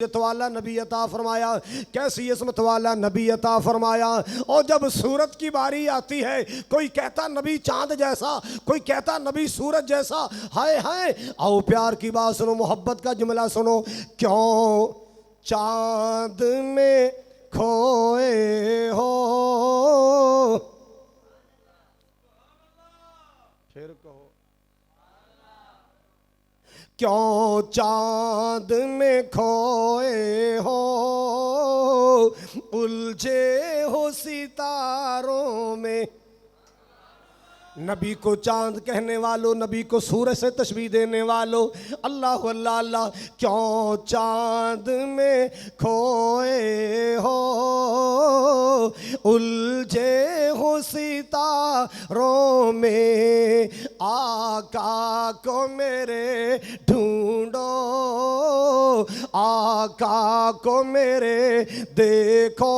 वाला नबी अता फरमाया, कैसी इसमत वाला नबी अता फरमाया। और जब सूरत की बारी आती है, कोई कहता नबी चांद जैसा, कोई कहता नबी सूरज जैसा। हाय हाय, आओ प्यार की बात सुनो, मोहब्बत का जुमला सुनो। क्यों चांद में खोए हो, फिर कहो क्यों चांद में खोए हो, उलझे हो सितारों में। नबी को चांद कहने वालों, नबी को सूरज से तशबीह देने वालों, अल्लाह अल्लाह अल्लाह। क्यों चांद में खोए हो, उलझे हो सितारों में। आका को मेरे ढूंढो, आका को मेरे देखो,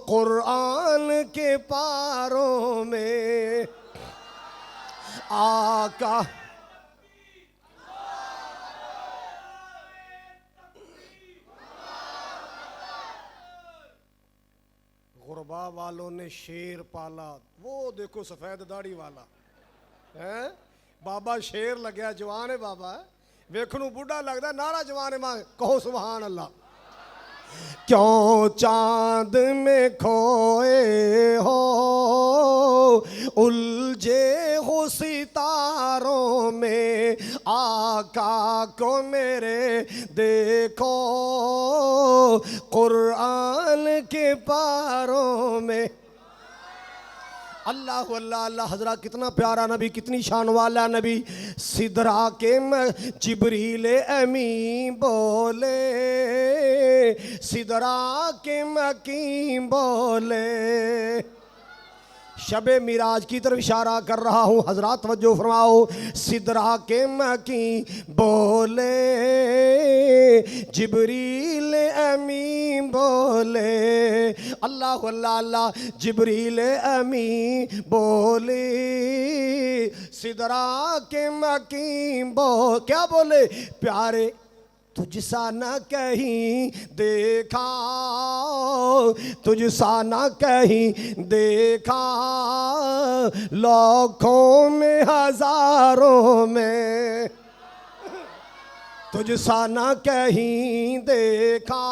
कुरान के पारों में। आका गुरबा वालों ने शेर पाला, वो देखो सफेद दाढ़ी वाला है बाबा, शेर लग्या, जवान है बाबा, वेखनू बुढ़ा लगता, नारा जवान है मां, कहो सुभान अल्लाह। क्यों चांद में खोए हो, उलझे हो सितारों में। आका को मेरे देखो, कुरान के पारों में। अल्लाह अल्लाह अल्लाह। हजरा कितना प्यारा नबी, कितनी शान वाला नबी। सिदरा के में जिब्रील अमी बोले, सिदरा के मकी बोले। शबे मिराज की तरफ इशारा कर रहा हूँ, हजरात तवज्जो फरमाओ। सिदरा के मकी बोले, जिब्रील अमी बोले। अल्लाह अल्लाह अल्लाह। जिब्रील अमी बोले, सिदरा के मकी क्या बोले? प्यारे तुझसा न कहीं देखा, तुझसा न कहीं देखा, लाखों में हजारों में। तुझसा न कहीं देखा,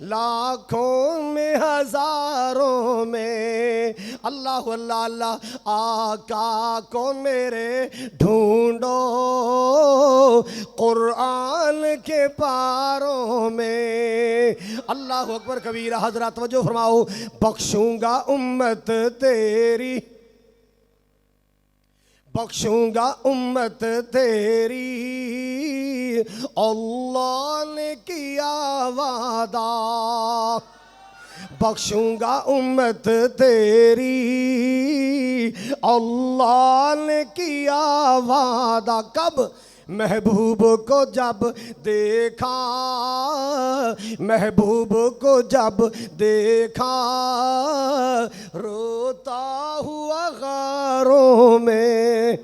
लाखों में हजारों में। अल्लाह अल्लाह अल्लाह। आका को मेरे ढूंढो, कुरान के पारों में। अल्लाह अकबर कबीरा। हजरत वजो फरमाओ। बख्शूंगा उम्मत तेरी, बख्शूंगा उम्मत तेरी, अल्लाह ने किया वादा। बख्शूंगा उम्मत तेरी, अल्लाह ने किया वादा। कब? महबूब को जब देखा, महबूब को जब देखा, रोता हुआ गारों में।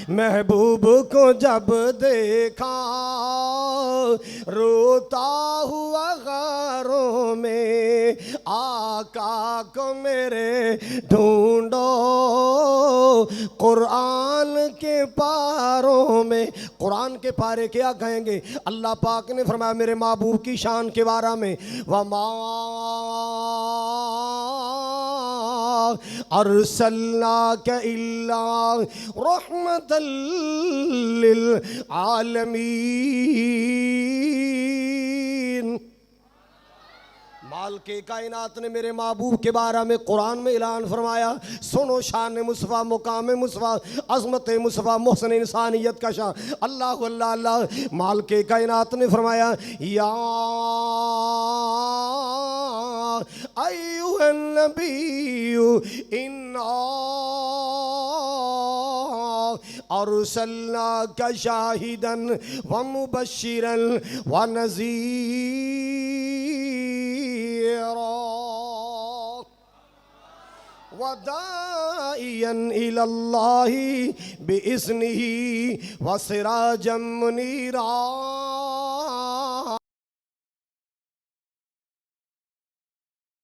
महबूब को जब देखा, रोता हुआ गारों में। आका को मेरे ढूंढो, कुरान के पारों में। कुरान के पारे क्या कहेंगे? अल्लाह पाक ने फरमाया मेरे महबूब की शान के बारे में, वमा अरसलनाक इल्ला रहमतल लिल आलमीन। माल के कायनात ने मेरे महबूब के बारे में कुरान में ऐलान फरमाया। सुनो शान मुस्तफ़ा, मुकाम मुस्तफ़ा, अज़मत मुस्तफ़ा, मोहसन इंसानियत का शान। अल्लाह अल्लाह अल्लाह। माल के कायनात ने फरमाया या अय्युहन नबिय्यु इन्ना अरसलनाका शाहिदन व मुबश्शिरन व नज़ीरा। वदा दाइयन इलल्लाहि बिइज़्निही व सिराजम मुनीरा।